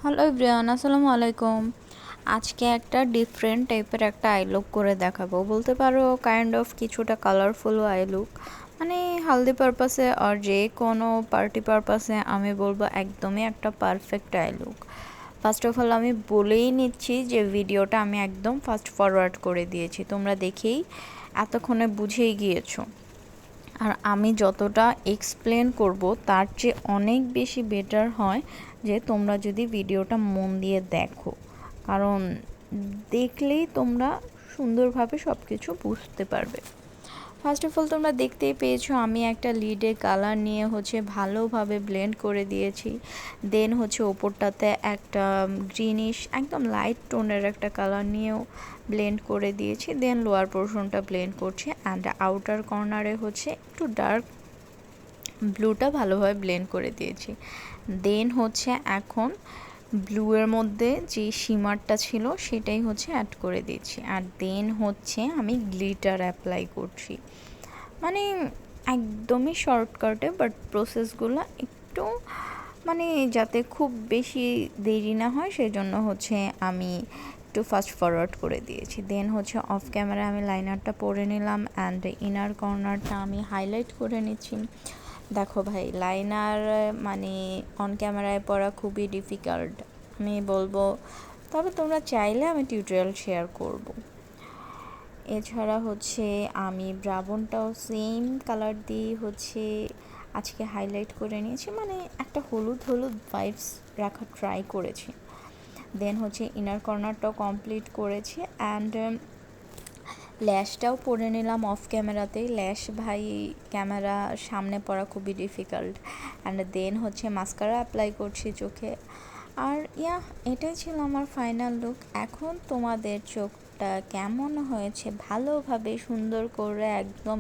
Hello everyone, আসসালামু আলাইকুম। আজকে একটা ডিফারেন্ট টাইপের একটা আই লুক করে দেখাবো, বলতে পারো কাইন্ড অফ কিছুটা কালারফুল আই লুক। মানে হালদি পারপাসে আর যে কোনো পার্টি পারপাসে আমি বলবো একদমই একটা perfect I look. First of all আমি বলেই নিচ্ছি যে ভিডিওটা আমি একদম ফাস্ট ফরওয়ার্ড করে দিয়েছি, তোমরা দেখেই এতক্ষণে বুঝেই গিয়েছো। আর আমি যতটা এক্সপ্লেন করব তার চেয়ে অনেক বেশি বেটার হয় যে তোমরা যদি ভিডিওটা মন দিয়ে দেখো, কারণ দেখলেই তোমরা সুন্দরভাবে সব কিছু বুঝতে পারবে। ফার্স্ট অফ অল তোমরা দেখতেই পেয়েছো আমি একটা লিডে কালার নিয়ে ভালোভাবে ব্লেন্ড করে দিয়েছি। দেন ওপরটাতে একটা গ্রিনিশ একদম লাইট টোনের একটা কালার নিয়েও ব্লেন্ড করে দিয়েছি। দেন লোয়ার পোর্শনটা ব্লেন্ড করছি অ্যান্ড আউটার কর্নারে একটু ডার্ক ব্লুটা ভালোভাবে ব্লেন্ড করে দিয়েছি। দেন এখন ব্লুয়ের মধ্যে যে শিমারটা ছিল সেটাই অ্যাড করে দিচ্ছি। আর দেন আমি গ্লিটার অ্যাপ্লাই করছি, মানে একদমই শর্টকাটে, বাট প্রসেসগুলো একটু মানে যাতে খুব বেশি দেরি না হয় সেই জন্য আমি একটু ফাস্ট ফরওয়ার্ড করে দিয়েছি। দেন অফ ক্যামেরা আমি লাইনারটা পরে নিলাম অ্যান্ড ইনার কর্নারটা আমি হাইলাইট করে নিচ্ছি। দেখো ভাই, লাইনার মানে অন ক্যামেরায় পড়া খুবই ডিফিকাল্ট আমি বলবো, তবে তোমরা চাইলে আমি টিউটোরিয়াল শেয়ার করব। এছাড়া আমি ব্রাউনটাও সেম কালার দিয়ে আজকে হাইলাইট করে নিয়েছি, মানে একটা হলুদ হলুদ ভাইবস রাখার ট্রাই করেছি। দেন ইনার কর্নারটাও কমপ্লিট করেছি অ্যান্ড ল্যাশটাও পরে নিলাম অফ ক্যামেরাতেই। ল্যাশ ভাই ক্যামেরা সামনে পড়া খুবই difficult. And then mascara apply করছি চোখে। আর এটাই ছিল আমার ফাইনাল লুক। এখন তোমাদের চোখটা কেমন হয়েছে ভালোভাবে সুন্দর করে একদম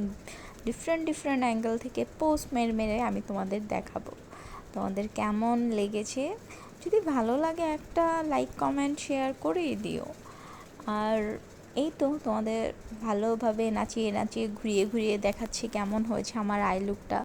ডিফারেন্ট অ্যাঙ্গেল থেকে পোস্ট মেরে আমি তোমাদের দেখাবো তোমাদের কেমন লেগেছে। যদি ভালো লাগে একটা লাইক কমেন্ট শেয়ার করেই দিও। আর এই তো তোমাদের ভালোভাবে নাচিয়ে ঘুরিয়ে দেখাচ্ছি কেমন হয়েছে আমার আই লুকটা।